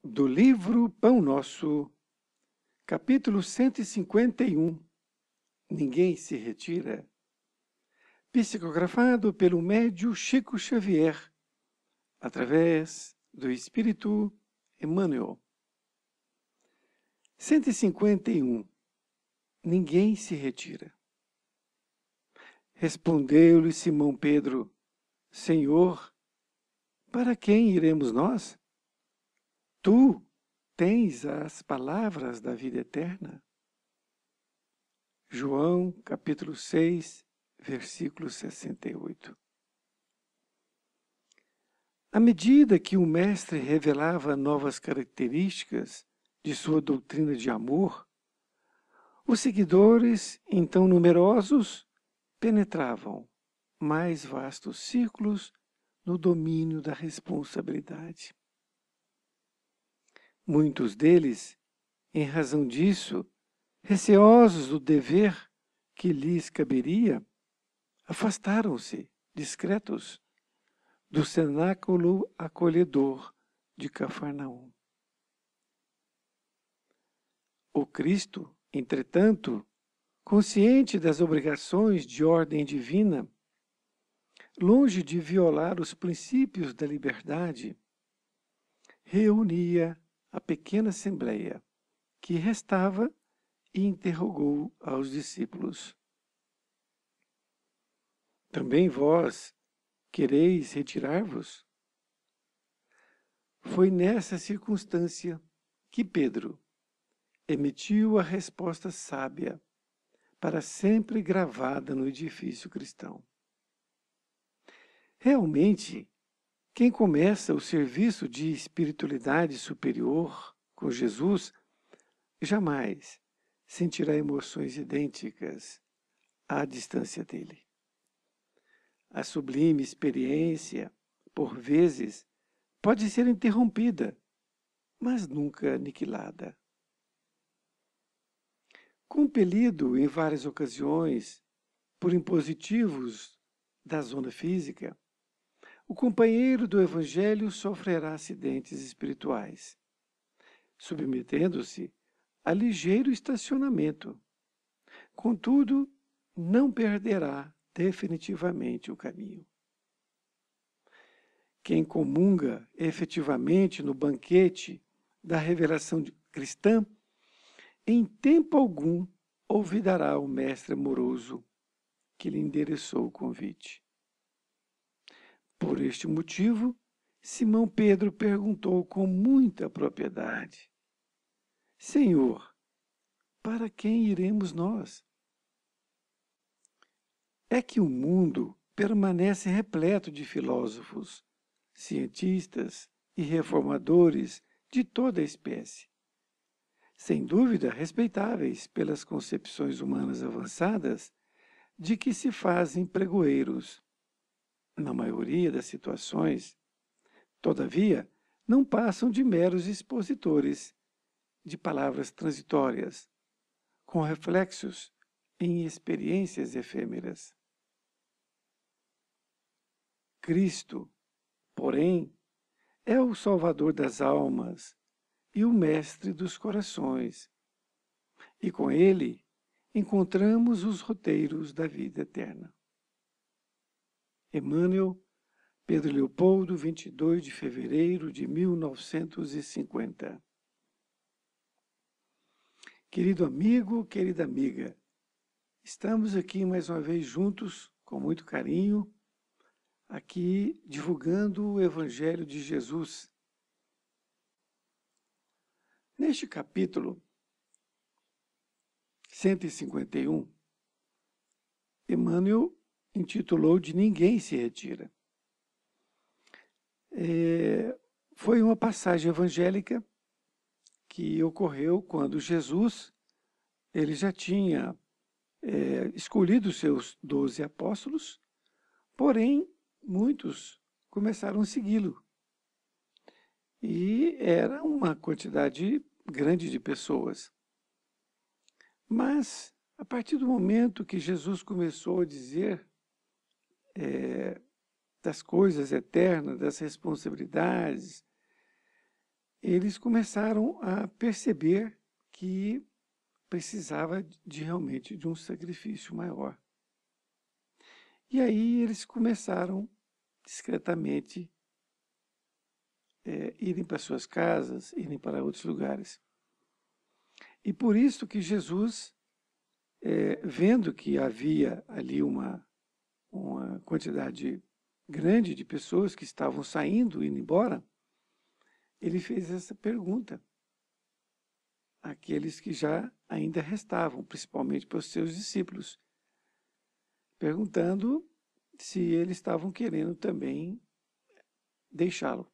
Do livro Pão Nosso, capítulo 151, Ninguém se retira, psicografado pelo médio Chico Xavier, através do Espírito Emmanuel. 151. Ninguém se retira. Respondeu-lhe Simão Pedro: Senhor, para quem iremos nós? Tu tens as palavras da vida eterna. João, capítulo 6, versículo 68. À medida que o mestre revelava novas características de sua doutrina de amor, os seguidores, então numerosos, penetravam mais vastos círculos no domínio da responsabilidade. Muitos deles, em razão disso, receosos do dever que lhes caberia, afastaram-se, discretos, do cenáculo acolhedor de Cafarnaum. O Cristo, entretanto, consciente das obrigações de ordem divina, longe de violar os princípios da liberdade, reunia a pequena assembleia que restava e interrogou aos discípulos: Também vós quereis retirar-vos? Foi nessa circunstância que Pedro emitiu a resposta sábia, para sempre gravada no edifício cristão. Realmente, quem começa o serviço de espiritualidade superior com Jesus jamais sentirá emoções idênticas à distância dele. A sublime experiência, por vezes, pode ser interrompida, mas nunca aniquilada. Compelido em várias ocasiões por impositivos da zona física, o companheiro do Evangelho sofrerá acidentes espirituais, submetendo-se a ligeiro estacionamento. Contudo, não perderá definitivamente o caminho. Quem comunga efetivamente no banquete da revelação cristã, em tempo algum olvidará o mestre amoroso que lhe endereçou o convite. Por este motivo, Simão Pedro perguntou com muita propriedade: Senhor, para quem iremos nós? É que o mundo permanece repleto de filósofos, cientistas e reformadores de toda a espécie, sem dúvida respeitáveis pelas concepções humanas avançadas de que se fazem pregoeiros. Na maioria das situações, todavia, não passam de meros expositores de palavras transitórias, com reflexos em experiências efêmeras. Cristo, porém, é o Salvador das almas e o Mestre dos corações, e com ele encontramos os roteiros da vida eterna. Emmanuel, Pedro Leopoldo, 22 de fevereiro de 1950. Querido amigo, querida amiga, estamos aqui mais uma vez juntos, com muito carinho, aqui divulgando o Evangelho de Jesus. Neste capítulo 151, Emmanuel intitulou de Ninguém se retira. Foi uma passagem evangélica que ocorreu quando Jesus ele já tinha escolhido os seus 12 apóstolos, porém muitos começaram a segui-lo. E era uma quantidade grande de pessoas. Mas, a partir do momento que Jesus começou a dizer das coisas eternas, das responsabilidades, eles começaram a perceber que precisava realmente de um sacrifício maior. E aí eles começaram discretamente irem para suas casas, irem para outros lugares. E por isso que Jesus, vendo que havia ali uma quantidade grande de pessoas que estavam saindo, indo embora, ele fez essa pergunta àqueles que já ainda restavam, principalmente para os seus discípulos, perguntando se eles estavam querendo também deixá-lo.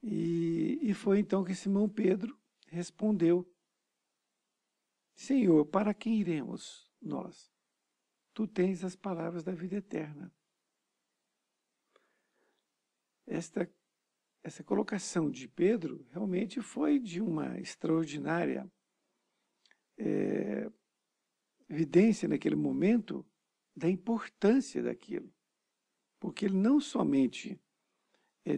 E foi então que Simão Pedro respondeu: Senhor, para quem iremos nós? Tu tens as palavras da vida eterna. Essa colocação de Pedro realmente foi de uma extraordinária evidência naquele momento da importância daquilo. Porque ele não somente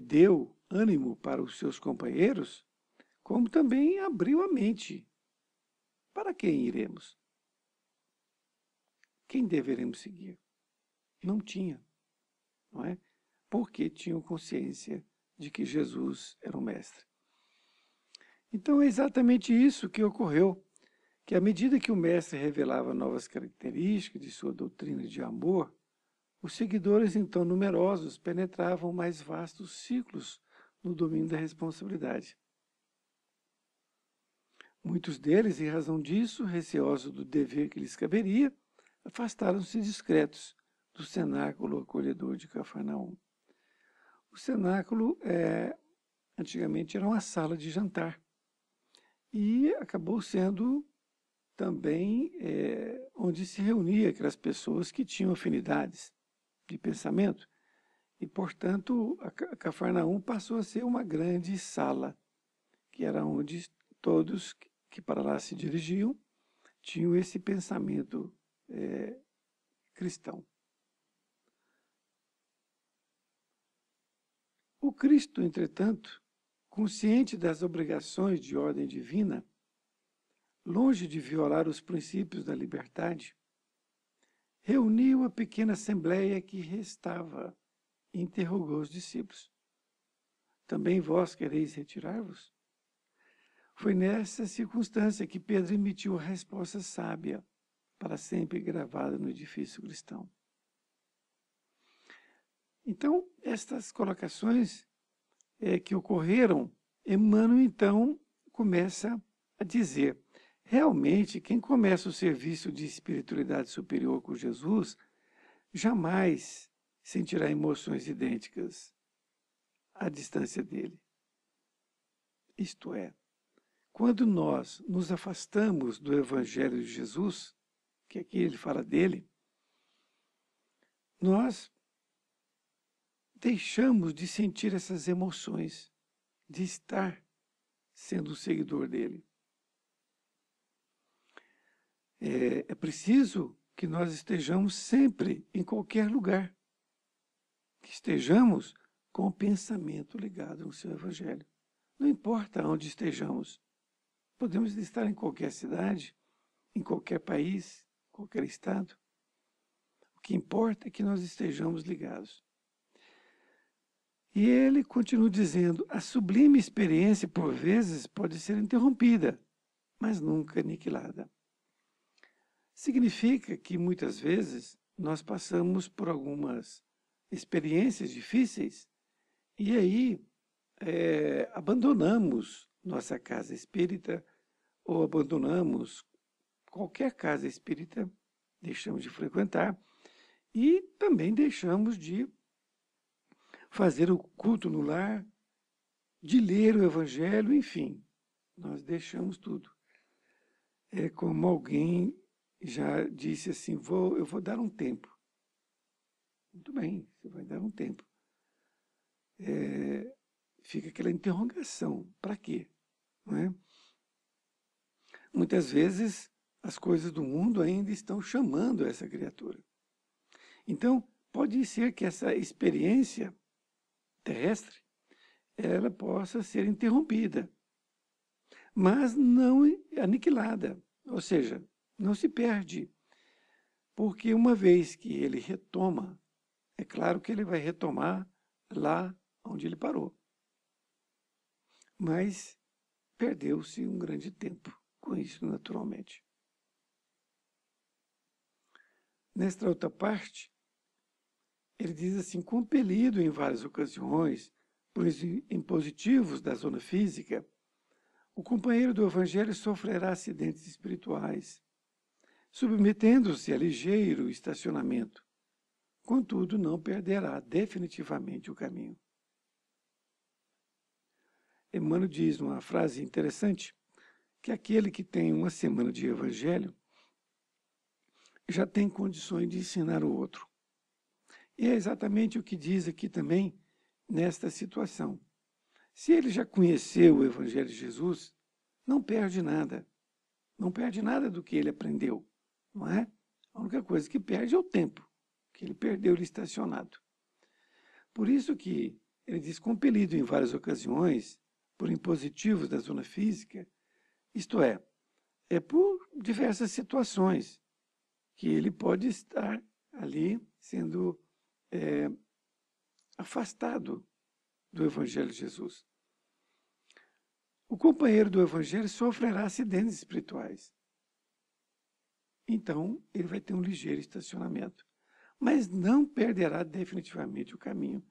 deu ânimo para os seus companheiros, como também abriu a mente. Para quem iremos? Quem deveremos seguir? Não tinha, não é? Porque tinham consciência de que Jesus era o Mestre. Então é exatamente isso que ocorreu, que à medida que o Mestre revelava novas características de sua doutrina de amor, os seguidores então numerosos penetravam mais vastos ciclos no domínio da responsabilidade. Muitos deles, em razão disso, receosos do dever que lhes caberia, afastaram-se discretos do cenáculo acolhedor de Cafarnaum. O cenáculo, antigamente, era uma sala de jantar e acabou sendo também onde se reunia aquelas pessoas que tinham afinidades de pensamento e, portanto, a Cafarnaum passou a ser uma grande sala, que era onde todos que para lá se dirigiam tinham esse pensamento cristão. O Cristo, entretanto, consciente das obrigações de ordem divina, longe de violar os princípios da liberdade, reuniu a pequena assembleia que restava e interrogou os discípulos: Também vós quereis retirar-vos? Foi nessa circunstância que Pedro emitiu a resposta sábia, para sempre gravada no edifício cristão. Então, estas colocações que ocorreram, Emmanuel, então, começa a dizer: realmente, quem começa o serviço de espiritualidade superior com Jesus, jamais sentirá emoções idênticas à distância dele. Isto é, quando nós nos afastamos do Evangelho de Jesus, que aqui ele fala dele, nós deixamos de sentir essas emoções, de estar sendo um seguidor dele. É preciso que nós estejamos sempre, em qualquer lugar, que estejamos com o pensamento ligado ao seu Evangelho. Não importa onde estejamos, podemos estar em qualquer cidade, em qualquer país, qualquer estado. O que importa é que nós estejamos ligados. E ele continua dizendo: a sublime experiência, por vezes, pode ser interrompida, mas nunca aniquilada. Significa que, muitas vezes, nós passamos por algumas experiências difíceis e aí abandonamos nossa casa espírita ou abandonamos qualquer casa espírita, deixamos de frequentar e também deixamos de fazer o culto no lar, de ler o Evangelho, enfim, nós deixamos tudo. É como alguém já disse assim: eu vou dar um tempo. Muito bem, você vai dar um tempo. Fica aquela interrogação: para quê? Não é? Muitas vezes as coisas do mundo ainda estão chamando essa criatura. Então, pode ser que essa experiência terrestre, ela possa ser interrompida, mas não aniquilada, ou seja, não se perde, porque uma vez que ele retoma, é claro que ele vai retomar lá onde ele parou, mas perdeu-se um grande tempo com isso, naturalmente. Nesta outra parte, ele diz assim, compelido em várias ocasiões por impositivos da zona física, o companheiro do Evangelho sofrerá acidentes espirituais, submetendo-se a ligeiro estacionamento, contudo não perderá definitivamente o caminho. Emmanuel diz numa frase interessante que aquele que tem uma semana de Evangelho já tem condições de ensinar o outro. E é exatamente o que diz aqui também nesta situação. Se ele já conheceu o Evangelho de Jesus, não perde nada. Não perde nada do que ele aprendeu, não é? A única coisa que perde é o tempo, que ele perdeu ali estacionado. Por isso que ele diz, compelido em várias ocasiões, por impositivos da zona física, isto é por diversas situações, que ele pode estar ali sendo afastado do Evangelho de Jesus. O companheiro do Evangelho sofrerá acidentes espirituais. Então, ele vai ter um ligeiro estacionamento, mas não perderá definitivamente o caminho.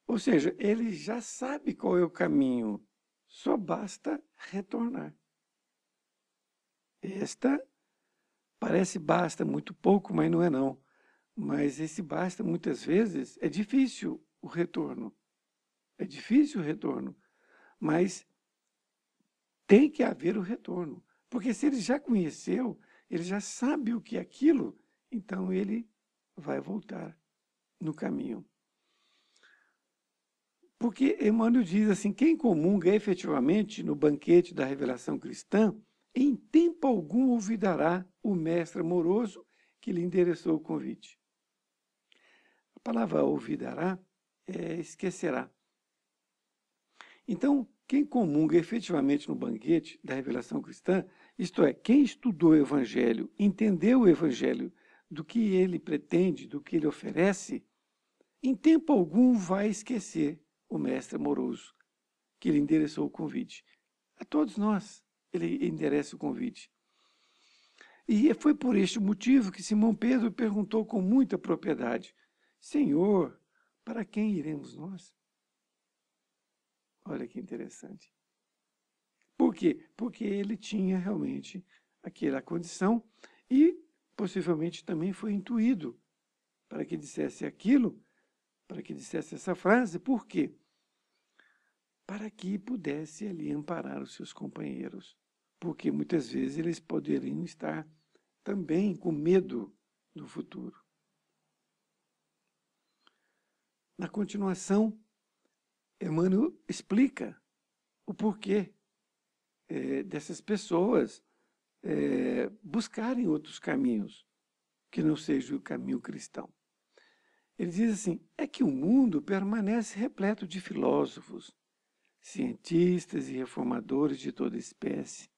Ou seja, ele já sabe qual é o caminho, só basta retornar. Esta parece basta muito pouco, mas não é não. Mas esse basta, muitas vezes, é difícil o retorno. É difícil o retorno, mas tem que haver o retorno. Porque se ele já conheceu, ele já sabe o que é aquilo, então ele vai voltar no caminho. Porque Emmanuel diz assim, quem comunga efetivamente no banquete da revelação cristã, em tempo algum olvidará o mestre amoroso que lhe endereçou o convite. A palavra olvidará é esquecerá. Então, quem comunga efetivamente no banquete da revelação cristã, isto é, quem estudou o Evangelho, entendeu o Evangelho, do que ele pretende, do que ele oferece, em tempo algum vai esquecer o mestre amoroso que lhe endereçou o convite. A todos nós ele endereça o convite. E foi por este motivo que Simão Pedro perguntou com muita propriedade, Senhor, para quem iremos nós? Olha que interessante. Por quê? Porque ele tinha realmente aquela condição e possivelmente também foi intuído para que dissesse aquilo, para que dissesse essa frase. Por quê? Para que pudesse ali amparar os seus companheiros. Porque muitas vezes eles poderiam estar também com medo do futuro. Na continuação, Emmanuel explica o porquê dessas pessoas buscarem outros caminhos que não seja o caminho cristão. Ele diz assim, é que o mundo permanece repleto de filósofos, cientistas e reformadores de toda espécie,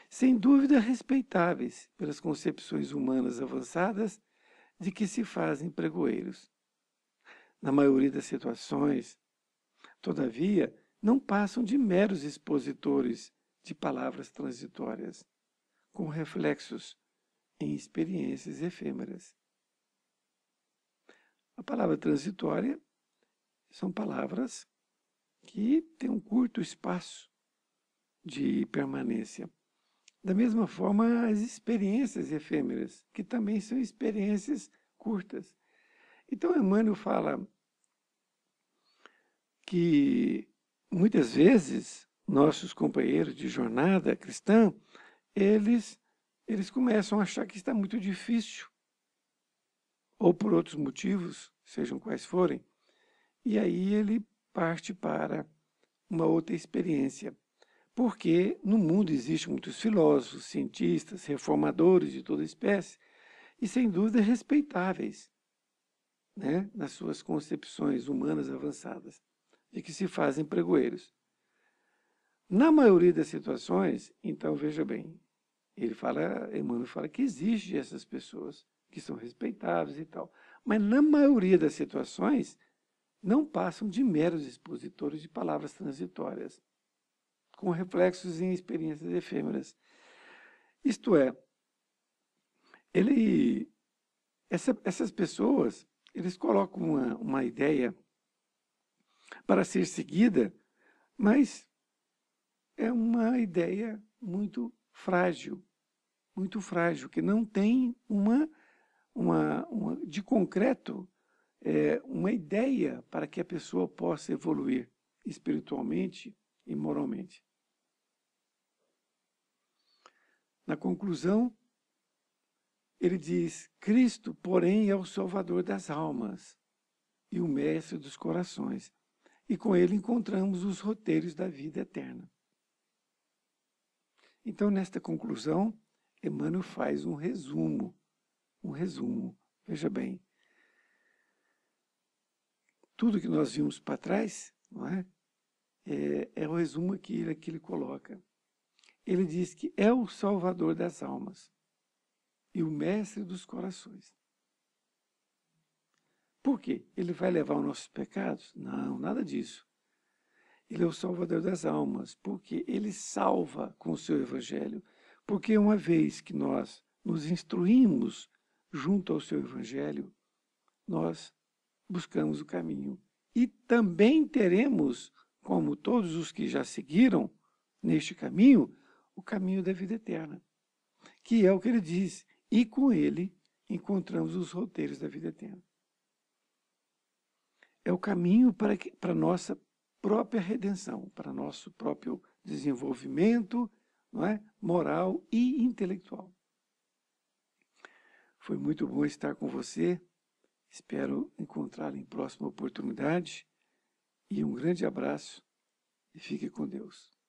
sem dúvida respeitáveis pelas concepções humanas avançadas de que se fazem pregoeiros. Na maioria das situações, todavia, não passam de meros expositores de palavras transitórias, com reflexos em experiências efêmeras. A palavra transitória são palavras que têm um curto espaço de permanência. Da mesma forma, as experiências efêmeras, que também são experiências curtas. Então, Emmanuel fala que, muitas vezes, nossos companheiros de jornada cristã, eles começam a achar que está muito difícil, ou por outros motivos, sejam quais forem, e aí ele parte para uma outra experiência. Porque no mundo existem muitos filósofos, cientistas, reformadores de toda espécie, e sem dúvida respeitáveis, né, nas suas concepções humanas avançadas. e que se fazem pregoeiros. Na maioria das situações, então veja bem, Emmanuel fala que existe essas pessoas que são respeitáveis e tal, mas na maioria das situações não passam de meros expositores de palavras transitórias, com reflexos em experiências efêmeras. Isto é, essas pessoas, eles colocam uma ideia para ser seguida, mas é uma ideia muito frágil, que não tem de concreto, uma ideia para que a pessoa possa evoluir espiritualmente e moralmente. Na conclusão, ele diz: Cristo, porém, é o Salvador das almas e o Mestre dos corações, e com ele encontramos os roteiros da vida eterna. Então, nesta conclusão, Emmanuel faz um resumo. Veja bem, tudo que nós vimos para trás, não é? É o resumo que ele coloca. Ele diz que é o Salvador das almas e o Mestre dos corações. Por quê? Ele vai levar os nossos pecados? Não, nada disso. Ele é o Salvador das almas, porque ele salva com o seu Evangelho. Porque uma vez que nós nos instruímos junto ao seu Evangelho, nós buscamos o caminho. E também teremos, como todos os que já seguiram neste caminho, o caminho da vida eterna, que é o que ele diz, e com ele encontramos os roteiros da vida eterna. É o caminho para a nossa própria redenção, para nosso próprio desenvolvimento, não é? Moral e intelectual. Foi muito bom estar com você, espero encontrá-lo em próxima oportunidade, e um grande abraço e fique com Deus.